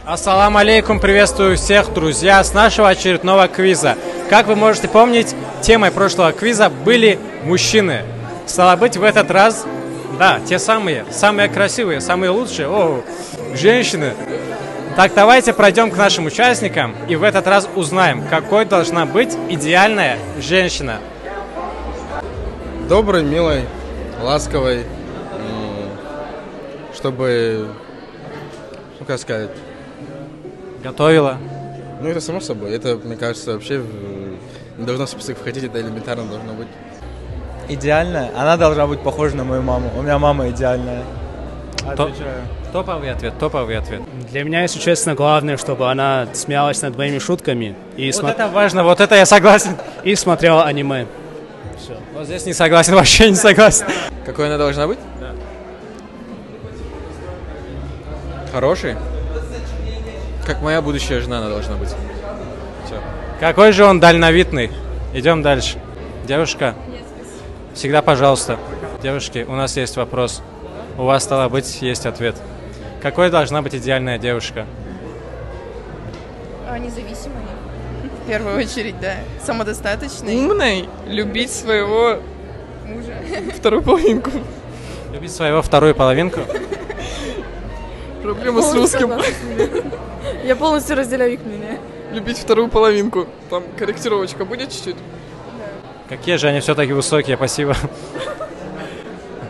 Ассаламу алейкум, приветствую всех, друзья, с нашего очередного квиза. Как вы можете помнить, темой прошлого квиза были мужчины. Стало быть, в этот раз, да, те самые красивые, самые лучшие, женщины. Так, давайте пройдем к нашим участникам и в этот раз узнаем, какой должна быть идеальная женщина. Доброй, милой, ласковой, чтобы, как сказать... Готовила. Это само собой. Это, мне кажется, вообще не должно в список входить, это элементарно должно быть. Идеальная? Она должна быть похожа на мою маму. У меня мама идеальная. Отвечаю. Топовый ответ. Для меня, если честно, главное, чтобы она смеялась над моими шутками. Это важно, вот это я согласен. И смотрела аниме. Все. Вот здесь не согласен, вообще не согласен. Какой она должна быть? Да. Хороший? Как моя будущая жена она должна быть. Все. Какой же он дальновидный. Идем дальше. Девушка, всегда пожалуйста. Девушки, у нас есть вопрос. У вас, стало быть, есть ответ. Какой должна быть идеальная девушка? Независимой. В первую очередь, да. Самодостаточной. Умной. Любить своего мужа. Вторую половинку. Любить своего вторую половинку? Проблема с русским. Я полностью разделяю их мнение. Любить вторую половинку. Там корректировочка будет чуть-чуть? Какие же они все-таки высокие, спасибо.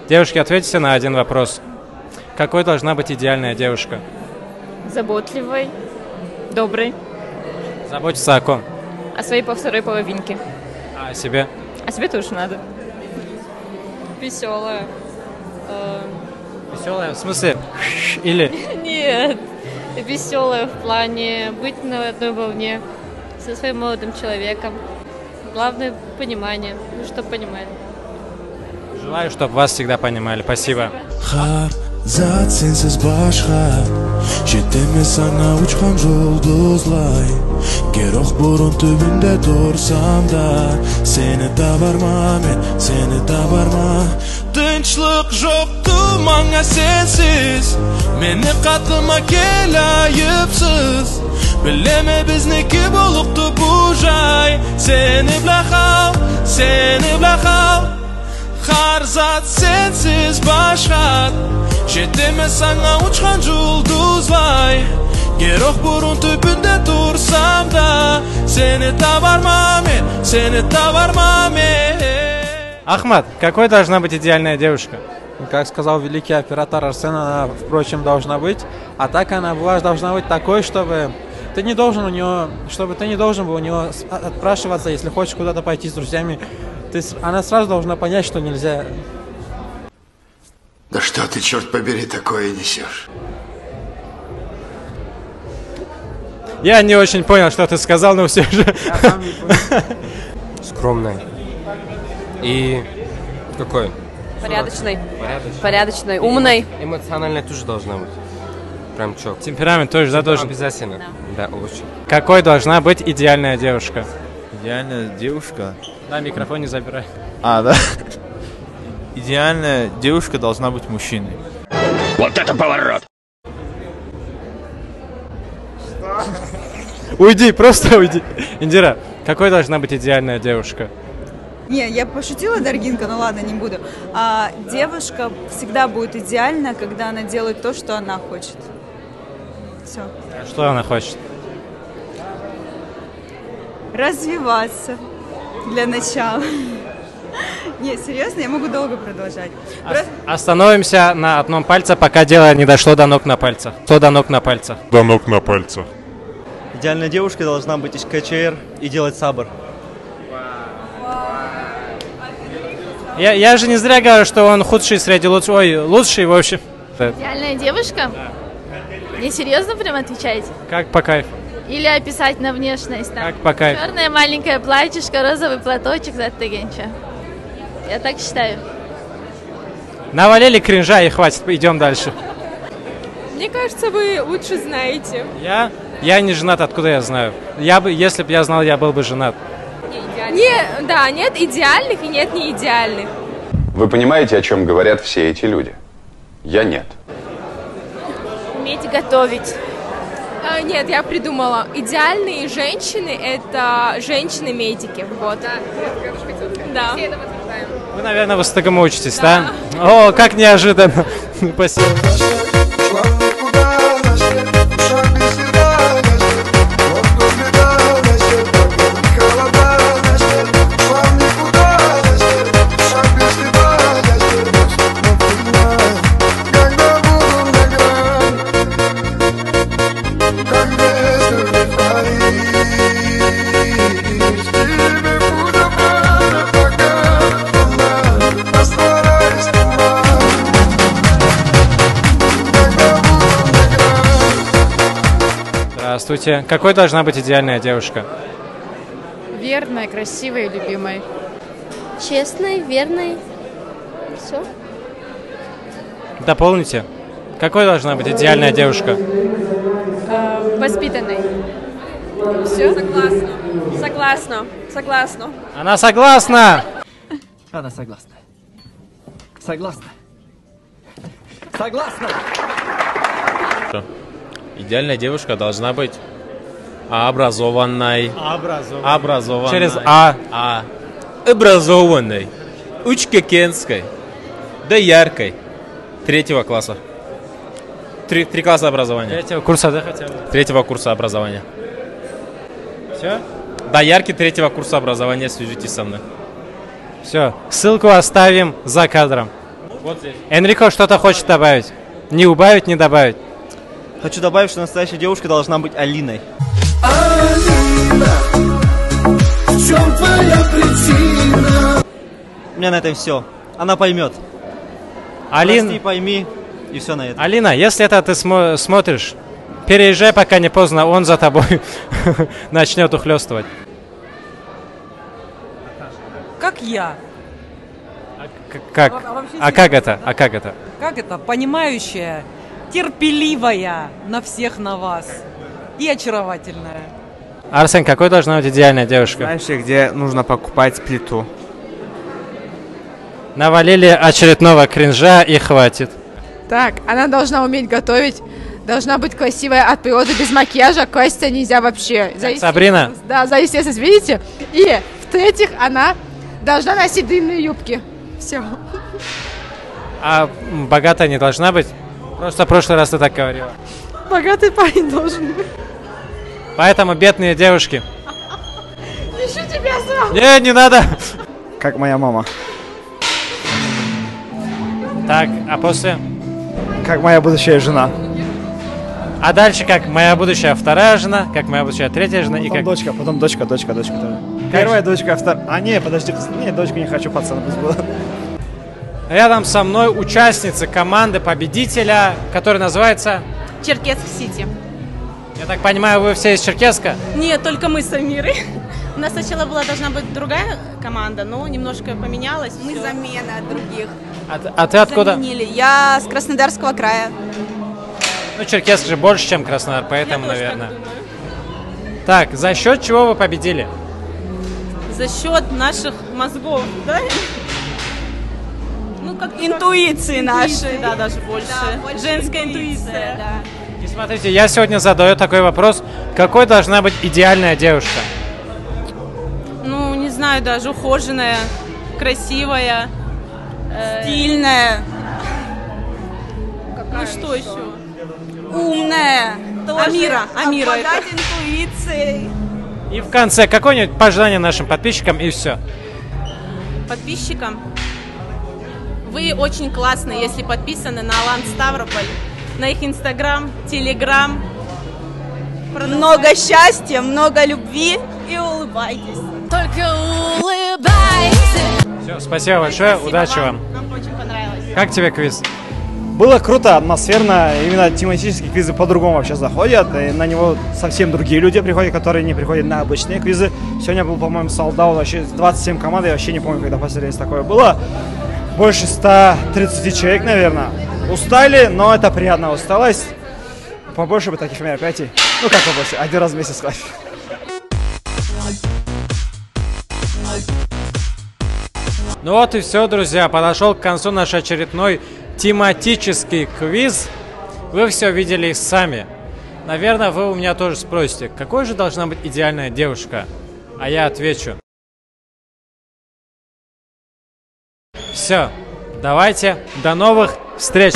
Девушки, ответьте на один вопрос. Какой должна быть идеальная девушка? Заботливой, доброй. Заботиться о ком? О своей второй половинке. А о себе? О себе тоже надо. Веселая. Веселая? В смысле? Или? Нет. Веселая в плане быть на одной волне со своим молодым человеком. Главное понимание, чтобы понимали. Желаю, чтобы вас всегда понимали. Спасибо. Zat sensiz boshqa Shitimisan uçqan yulduzlay Geroq burun tubunda tursam-da Seni tabarman men, seni tabarman Tinchlik yo'qtu menga sensiz Meni qatima kelayibsiz Bilemi bizniki bo'libdi bu joy Seni bilaxav Har zat sensiz boshqa Chetime sana uçqan yulduzlay Geroq burun tubunda tursam-da Seni tabarman men Ахмад, какой должна быть идеальная девушка? Как сказал великий оператор Арсен, она, впрочем, должна быть. А так она должна быть такой, чтобы ты не должен был у него отпрашиваться, если хочешь куда-то пойти с друзьями. Она сразу должна понять, что нельзя. Да что ты, черт побери, такое несешь? Я не очень понял, что ты сказал, но все же. Скромной. И какой? Порядочной, умной. Эмоциональной тоже должна быть. Прям чё. Темперамент тоже, да, должен? Обязательно. Да, очень. Какой должна быть идеальная девушка? Идеальная девушка? Да, микрофон не забирай. Да. Идеальная девушка должна быть мужчиной. Вот это поворот! Уйди, просто уйди. Индира, какой должна быть идеальная девушка? Не, я пошутила, Даргинка, ну ладно, не буду. Девушка всегда будет идеальна, когда она делает то, что она хочет. Все. А что она хочет? Развиваться для начала. Не, серьезно, я могу долго продолжать. Остановимся на одном пальце, пока дело не дошло до ног на пальцах. До ног на пальцах. Идеальная девушка должна быть из КЧР и делать сабр. Я же не зря говорю, что он худший среди лучших. Ой, лучший, в общем. Идеальная девушка? Не серьезно прям отвечаете? Как по кайфу? Или описать на внешность? Как по кайфу? Черное маленькое платьишко, розовый платочек, заттегенча. Я так считаю. Навалили кринжа и хватит, идем дальше. Мне кажется, вы лучше знаете. Я не женат, откуда я знаю? Если бы я знал, я был бы женат. Нет идеальных и нет не идеальных. Вы понимаете, о чем говорят все эти люди? Я нет. Уметь готовить. Нет, я придумала. Идеальные женщины — это женщины-медики. Вот. Да. Все это подтверждаем. Вы, наверное, высокому учитесь, да? О, как неожиданно. Спасибо. Здравствуйте. Какой должна быть идеальная девушка? Верной, красивой и любимой. Честной, верной. Все. Дополните. Какой должна быть идеальная девушка? Воспитанной. Все? Согласна. Согласна. Согласна. Она согласна! Она согласна. Согласна. Согласна. Идеальная девушка должна быть образованной. Образованной. Через А. Образованной. Учкекенской. Да яркой. 3 класса. 3 класса образования. 3-го курса, да, хотя бы? 3 курса образования. Все? Да яркий 3 курса образования, свяжитесь со мной. Все. Ссылку оставим за кадром. Вот здесь. Энрико что-то хочет добавить. Не убавить, не добавить. Хочу добавить, что настоящая девушка должна быть Алиной. Алина, в чем твоя причина? У меня на этом все. Она поймет. Прости, пойми, и все на этом. Алина, если это ты смотришь, переезжай, пока не поздно, он за тобой начнет ухлёстывать. Как я. Как? А как это? А как это? Как это? Понимающая, терпеливая на всех на вас и очаровательная. Арсен, какой должна быть идеальная девушка? Знаешь, где нужно покупать плиту? Навалили очередного кринжа и хватит. Так, она должна уметь готовить, должна быть красивая от природы, без макияжа, краситься нельзя вообще. Сабрина? Да, за естественность, видите? И, в-третьих, она должна носить длинные юбки. Все. А богатая не должна быть? Просто в прошлый раз ты так говорила. Богатый парень должен быть. Поэтому бедные девушки. Ищу тебя сам. Не надо. Как моя мама. Так, а после? Как моя будущая жена. А дальше как моя будущая вторая жена, как моя будущая третья жена Потом и как... дочка, потом дочка тоже. Первая дочка, вторая... А, не, подожди, не, дочку не хочу, пацаны, пусть было. Рядом со мной участница команды победителя, которая называется... Черкесск-Сити. Я так понимаю, вы все из Черкесска? Нет, только мы с Амирой. У нас сначала должна быть другая команда, но немножко поменялась. Мы замена от других. А ты откуда? Заменили. Я с Краснодарского края. Ну, Черкесск же больше, чем Краснодар, поэтому, наверное. Так, за счет чего вы победили? За счет наших мозгов, да? Ну, как интуиции нашей. Да, даже больше. Да, женская интуиция. И смотрите, я сегодня задаю такой вопрос. Какой должна быть идеальная девушка? Ну, не знаю, даже ухоженная, красивая. Стильная. Ну, что еще? Умная. Амира. Обладать интуицией. И в конце, какое-нибудь пожелание нашим подписчикам, и все. Подписчикам? Вы очень классные, если подписаны на Алан Ставрополь, на их Инстаграм, Телеграм. Много счастья, много любви и улыбайтесь. Только улыбайся. Все, спасибо большое, удачи вам. Нам очень понравилось. Как тебе квиз? Было круто, атмосферно. Именно тематические квизы по-другому вообще заходят. И на него совсем другие люди приходят, которые не приходят на обычные квизы. Сегодня был, по-моему, солдат, вообще 27 команд. Я вообще не помню, когда последний раз такое было. Больше 130 человек, наверное. Устали, но это приятная усталость. Побольше бы таких мероприятий. Ну как побольше, один раз в месяц хватит. Ну вот и все, друзья. Подошел к концу наш очередной тематический квиз. Вы все видели сами. Наверное, вы у меня тоже спросите, какой же должна быть идеальная девушка? А я отвечу. Все, давайте, до новых встреч!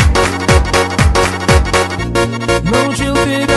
Научил тебя